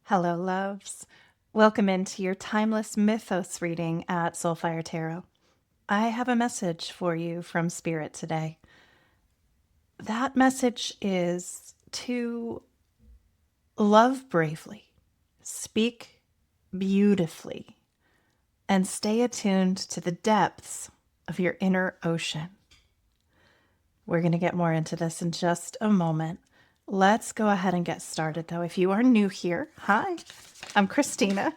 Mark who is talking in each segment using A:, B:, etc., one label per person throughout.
A: Hello, loves. Welcome into your timeless mythos reading at Soulfire Tarot. I have a message for you from Spirit today. That message is to love bravely, speak beautifully, and stay attuned to the depths of your inner ocean. We're going to get more into this in just a moment. Let's go ahead and get started, though. If you are new here, hi, I'm Christina.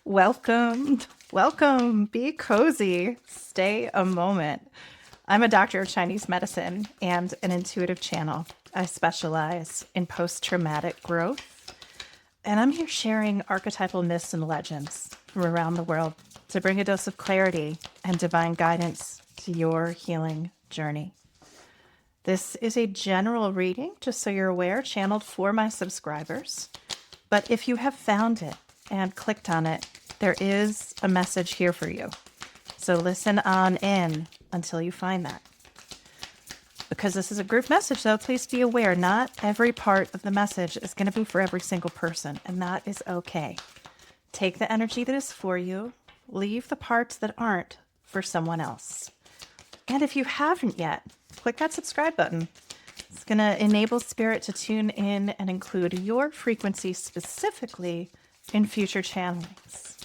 A: Welcome. Welcome. Be cozy. Stay a moment. I'm a doctor of Chinese medicine and an intuitive channel. I specialize in post-traumatic growth, and I'm here sharing archetypal myths and legends from around the world to bring a dose of clarity and divine guidance to your healing journey. This is a general reading, just so you're aware, channeled for my subscribers. But if you have found it and clicked on it, there is a message here for you. So listen on in until you find that. Because this is a group message, though, please be aware, not every part of the message is going to be for every single person, and that is okay. Take the energy that is for you, leave the parts that aren't for someone else. And if you haven't yet, click that subscribe button. It's going to enable Spirit to tune in and include your frequency specifically in future channelings.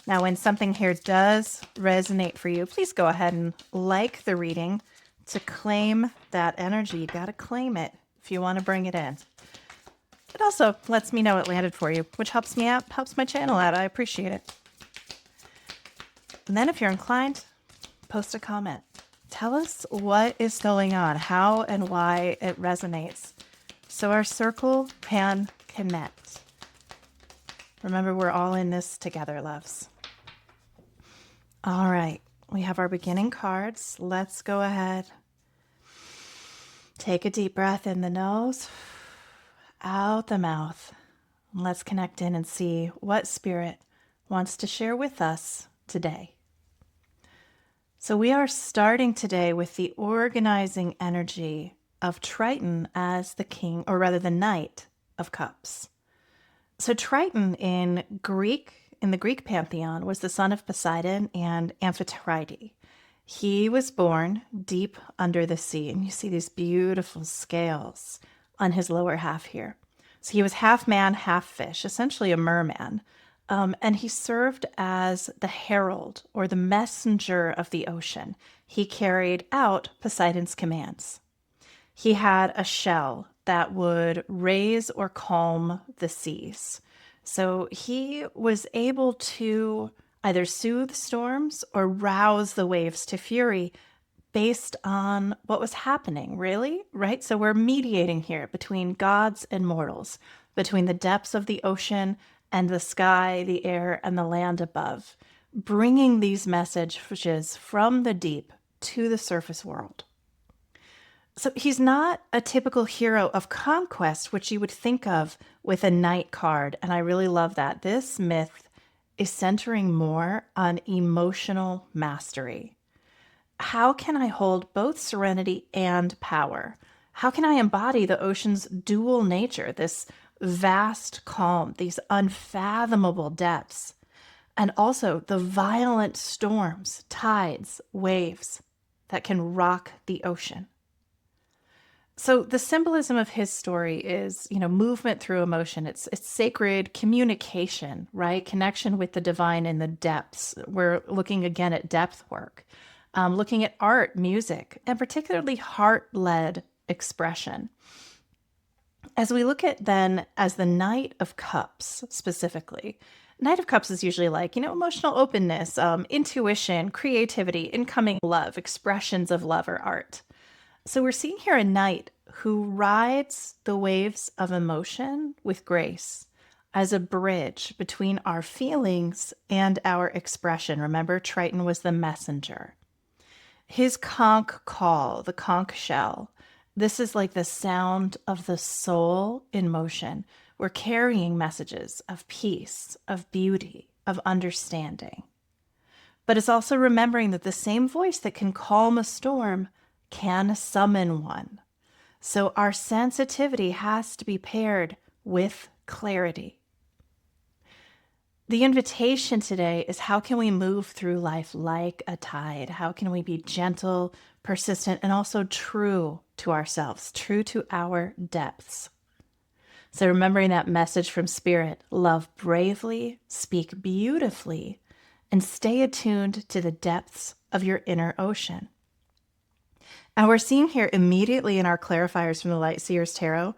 A: Now, when something here does resonate for you, please go ahead and like the reading to claim that energy. You got to claim it if you want to bring it in. It also lets me know it landed for you, which helps me out, helps my channel out. I appreciate it. And then if you're inclined, post a comment. Tell us what is going on, how and why it resonates, so our circle can connect. Remember, we're all in this together, loves. All right, we have our beginning cards. Let's go ahead. Take a deep breath in the nose, out the mouth. Let's connect in and see what Spirit wants to share with us today. So we are starting today with the organizing energy of Triton as the king, or rather the Knight of Cups. So Triton in the Greek pantheon was the son of Poseidon and Amphitrite. He was born deep under the sea, and you see these beautiful scales on his lower half here. So he was half man, half fish, essentially a merman. And he served as the herald or the messenger of the ocean. He carried out Poseidon's commands. He had a shell that would raise or calm the seas. So he was able to either soothe storms or rouse the waves to fury based on what was happening, really, right? So we're mediating here between gods and mortals, between the depths of the ocean and the sky, the air, and the land above, bringing these messages from the deep to the surface world. So he's not a typical hero of conquest, which you would think of with a knight card, and I really love that. This myth is centering more on emotional mastery. How can I hold both serenity and power? How can I embody the ocean's dual nature, this vast calm, these unfathomable depths, and also the violent storms, tides, waves that can rock the ocean? So the symbolism of his story is, movement through emotion. It's sacred communication, right? Connection with the divine in the depths. We're looking again at depth work, looking at art, music, and particularly heart-led expression. As we look at then as the Knight of Cups specifically, Knight of Cups is usually like, emotional openness, intuition, creativity, incoming love, expressions of love or art. So we're seeing here a knight who rides the waves of emotion with grace as a bridge between our feelings and our expression. Remember, Triton was the messenger. His conch call, the conch shell, this is like the sound of the soul in motion. We're carrying messages of peace, of beauty, of understanding. But it's also remembering that the same voice that can calm a storm can summon one. So our sensitivity has to be paired with clarity. The invitation today is, how can we move through life like a tide? How can we be gentle, persistent, and also true to ourselves, true to our depths? So remembering that message from Spirit: love bravely, speak beautifully, and stay attuned to the depths of your inner ocean. And we're seeing here immediately in our clarifiers from the Light Seers Tarot,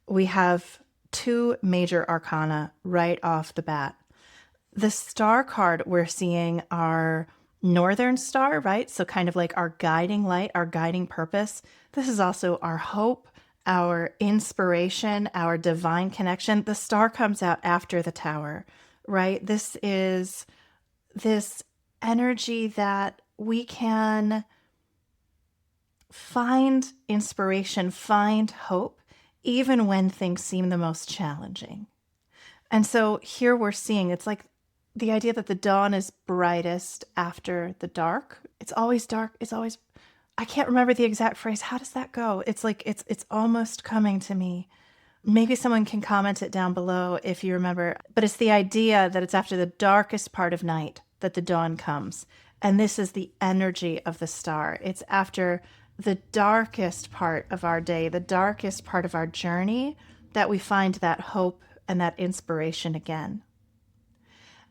A: we have two major arcana right off the bat. The star card, we're seeing our northern star, right? So kind of like our guiding light, our guiding purpose. This is also our hope, our inspiration, our divine connection. The star comes out after the tower, right? This is this energy that we can find inspiration, find hope, even when things seem the most challenging. And so here we're seeing, it's like the idea that the dawn is brightest after the dark. It's always dark. It's always, I can't remember the exact phrase. How does that go? It's like, it's almost coming to me. Maybe someone can comment it down below if you remember. But it's the idea that it's after the darkest part of night that the dawn comes. And this is the energy of the star. It's after the darkest part of our day, the darkest part of our journey, that we find that hope and that inspiration again.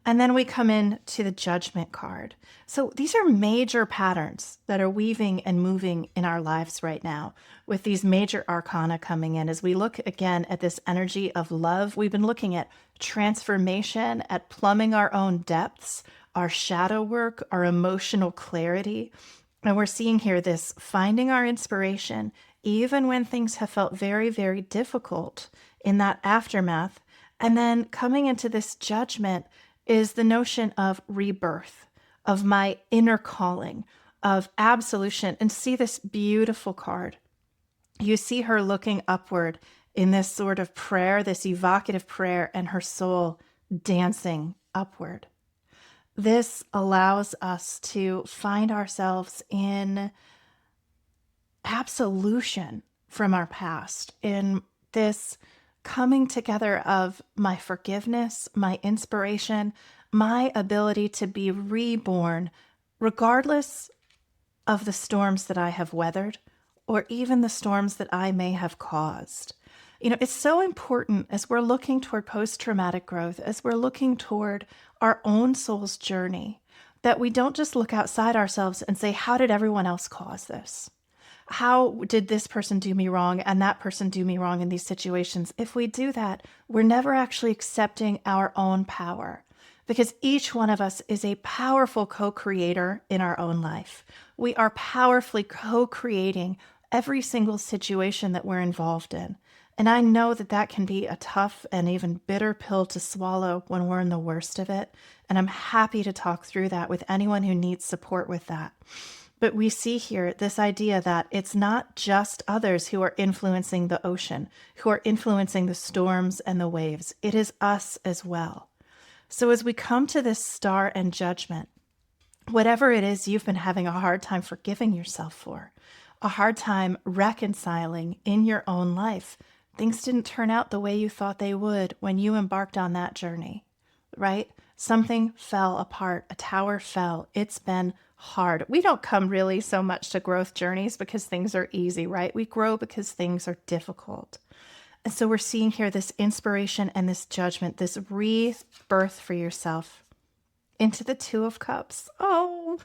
A: And then we come in to the Judgment card. So these are major patterns that are weaving and moving in our lives right now, with these major arcana coming in. As we look again at this energy of love, we've been looking at transformation, at plumbing our own depths, our shadow work, our emotional clarity. And we're seeing here this finding our inspiration, even when things have felt very, very difficult in that aftermath. And then coming into this judgment is the notion of rebirth, of my inner calling, of absolution. And see this beautiful card. You see her looking upward in this sort of prayer, this evocative prayer, and her soul dancing upward. This allows us to find ourselves in absolution from our past, in this coming together of my forgiveness, my inspiration, my ability to be reborn, regardless of the storms that I have weathered, or even the storms that I may have caused. You know, it's so important as we're looking toward post-traumatic growth, as we're looking toward our own soul's journey, that we don't just look outside ourselves and say, how did everyone else cause this? How did this person do me wrong and that person do me wrong in these situations? If we do that, we're never actually accepting our own power, because each one of us is a powerful co-creator in our own life. We are powerfully co-creating every single situation that we're involved in. And I know that that can be a tough and even bitter pill to swallow when we're in the worst of it. And I'm happy to talk through that with anyone who needs support with that. But we see here this idea that it's not just others who are influencing the ocean, who are influencing the storms and the waves. It is us as well. So as we come to this star and judgment, whatever it is you've been having a hard time forgiving yourself for, a hard time reconciling in your own life, things didn't turn out the way you thought they would when you embarked on that journey, right? Something fell apart. A tower fell. It's been hard. We don't come really so much to growth journeys because things are easy, right? We grow because things are difficult. And so we're seeing here this inspiration and this judgment, this rebirth for yourself into the Two of Cups. Oh,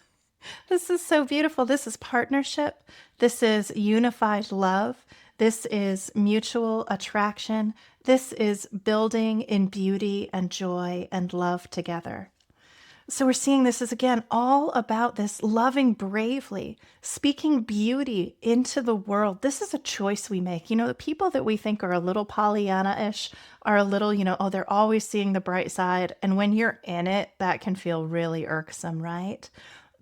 A: this is so beautiful. This is partnership. This is unified love. This is mutual attraction. This is building in beauty and joy and love together. So we're seeing this is, again, all about this loving bravely, speaking beauty into the world. This is a choice we make. You know, the people that we think are a little Pollyanna-ish are a little, oh, they're always seeing the bright side. And when you're in it, that can feel really irksome, right?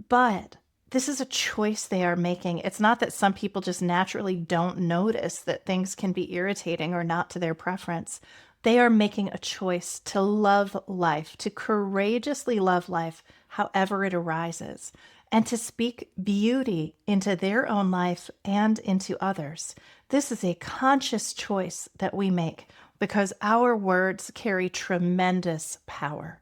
A: But this is a choice they are making. It's not that some people just naturally don't notice that things can be irritating or not to their preference. They are making a choice to love life, to courageously love life however it arises, and to speak beauty into their own life and into others. This is a conscious choice that we make because our words carry tremendous power.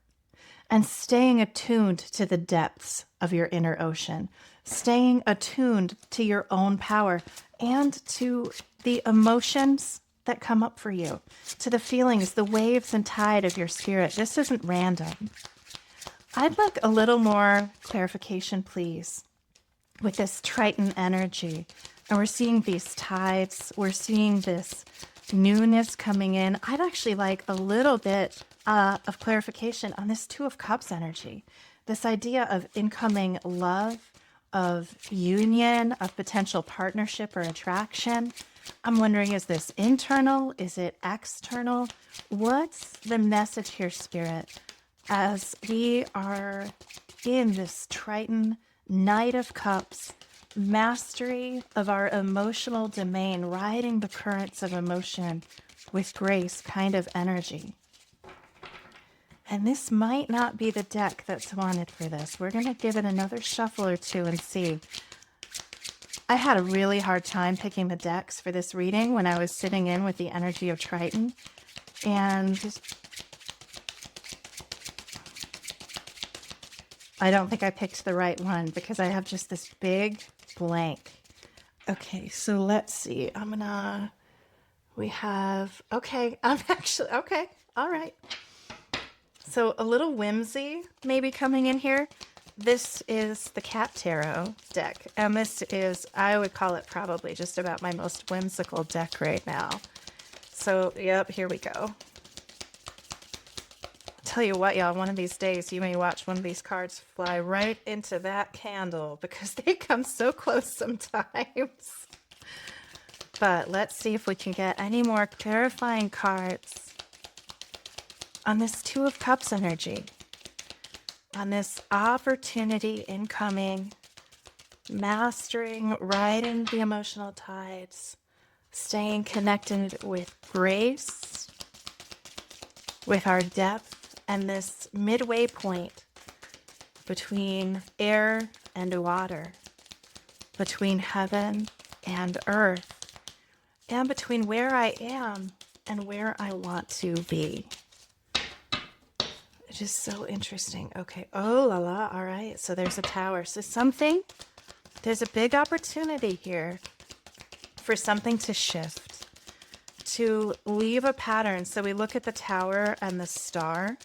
A: and staying attuned to the depths of your inner ocean, staying attuned to your own power and to the emotions that come up for you, to the feelings, the waves and tide of your spirit. This isn't random. I'd like a little more clarification, please, with this Triton energy. And we're seeing these tides, we're seeing this newness coming in. I'd actually like a little bit of clarification on this Two of Cups energy. This idea of incoming love, of union, of potential partnership or attraction. I'm wondering, is this internal? Is it external? What's the message here, Spirit, as we are in this Triton Knight of Cups, mastery of our emotional domain, riding the currents of emotion with grace kind of energy? And this might not be the deck that's wanted for this. We're going to give it another shuffle or two and see. I had a really hard time picking the decks for this reading when I was sitting in with the energy of Triton. And I don't think I picked the right one because I have just this big blank. Okay, so let's see. Okay, I'm actually, okay, all right. So a little whimsy maybe coming in here. This is the Cat Tarot deck, and this is, I would call it probably just about my most whimsical deck right now. So, yep, here we go. Tell you what, y'all, one of these days you may watch one of these cards fly right into that candle because they come so close sometimes. But let's see if we can get any more clarifying cards on this Two of Cups energy, on this opportunity incoming, mastering, riding the emotional tides, staying connected with grace, with our depth, and this midway point between air and water, between heaven and earth, and between where I am and where I want to be. It is so interesting. Okay. Oh, la la. All right. So there's a tower. So there's a big opportunity here for something to shift, to leave a pattern. So we look at the tower and the star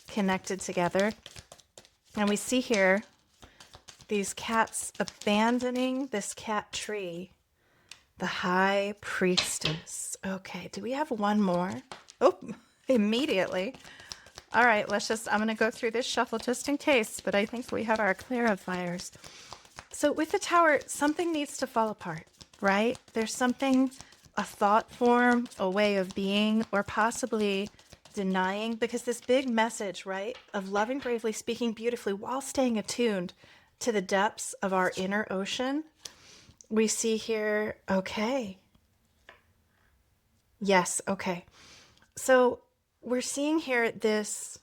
A: connected together. And we see here these cats abandoning this cat tree, the High Priestess. Okay. Do we have one more? Oh, immediately. All right, I'm going to go through this shuffle just in case, but I think we have our clarifiers. So with the tower, something needs to fall apart, right? There's something, a thought form, a way of being, or possibly denying, because this big message, right, of loving bravely, speaking beautifully, while staying attuned to the depths of our inner ocean, we see here, okay. Yes, okay. So we're seeing here this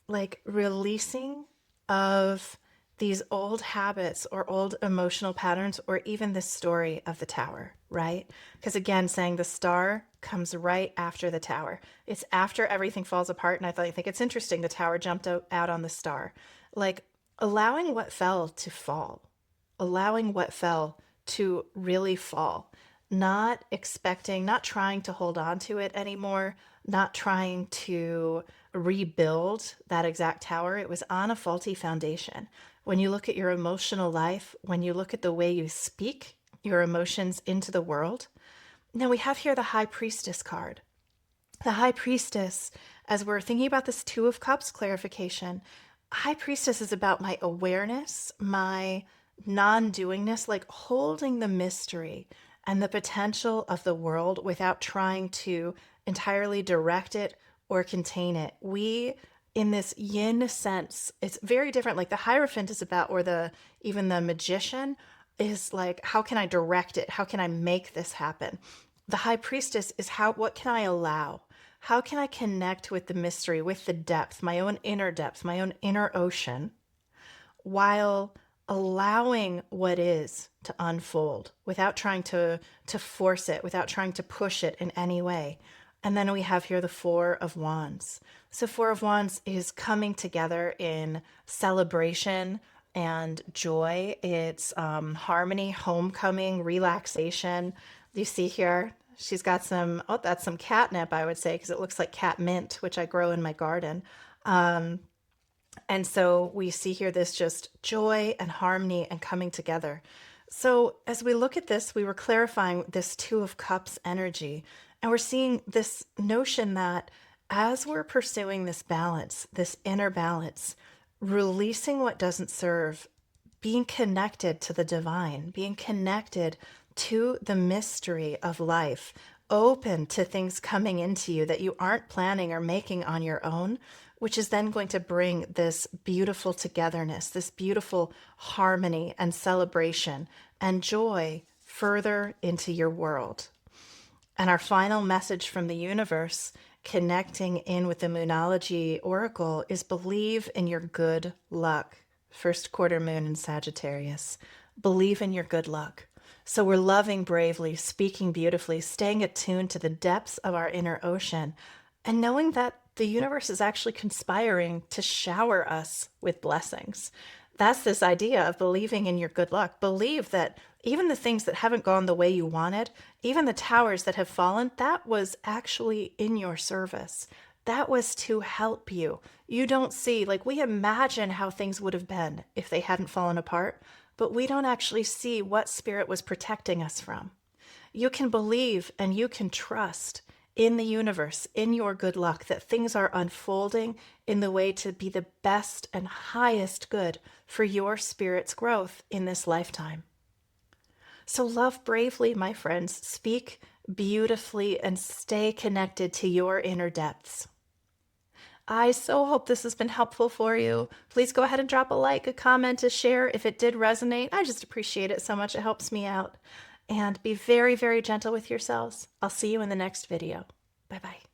A: like releasing of these old habits or old emotional patterns, or even the story of the tower, right? Because again, saying the star comes right after the tower. It's after everything falls apart. And I think it's interesting. The tower jumped out on the star, like allowing what fell to fall, allowing what fell to really fall, not expecting, not trying to hold on to it anymore, not trying to rebuild that exact tower. It was on a faulty foundation. When you look at your emotional life, when you look at the way you speak your emotions into the world. Now we have here the High Priestess card. The High Priestess, as we're thinking about this Two of Cups clarification, High Priestess is about my awareness, my non-doingness, like holding the mystery and the potential of the world without trying to entirely direct it or contain it. We, in this yin sense, it's very different. Like the Hierophant is about, or even the Magician is like, how can I direct it? How can I make this happen? The High Priestess is what can I allow? How can I connect with the mystery, with the depth, my own depth, my own inner ocean, while allowing what is to unfold without trying to force it, without trying to push it in any way. And then we have here the Four of Wands. So Four of Wands is coming together in celebration and joy. It's harmony, homecoming, relaxation. You see here, she's got some, oh, that's some catnip, I would say, because it looks like cat mint, which I grow in my garden. And so we see here this just joy and harmony and coming together. So as we look at this, we were clarifying this Two of Cups energy, and we're seeing this notion that as we're pursuing this balance, this inner balance, releasing what doesn't serve, being connected to the divine, being connected to the mystery of life, open to things coming into you that you aren't planning or making on your own, which is then going to bring this beautiful togetherness, this beautiful harmony and celebration and joy further into your world. And our final message from the universe, connecting in with the Moonology Oracle, is believe in your good luck. First quarter moon in Sagittarius. Believe in your good luck. So we're loving bravely, speaking beautifully, staying attuned to the depths of our inner ocean, and knowing that the universe is actually conspiring to shower us with blessings. That's this idea of believing in your good luck. Believe that even the things that haven't gone the way you wanted, even the towers that have fallen, that was actually in your service. That was to help you. You don't see, like, we imagine how things would have been if they hadn't fallen apart, but we don't actually see what spirit was protecting us from. You can believe and you can trust in the universe, in your good luck, that things are unfolding in the way to be the best and highest good for your spirit's growth in this lifetime. So love bravely, my friends, speak beautifully, and stay connected to your inner depths. I so hope this has been helpful for you. Please go ahead and drop a like, a comment, a share if it did resonate. I just appreciate it so much. It helps me out. And be very, very gentle with yourselves. I'll see you in the next video. Bye-bye.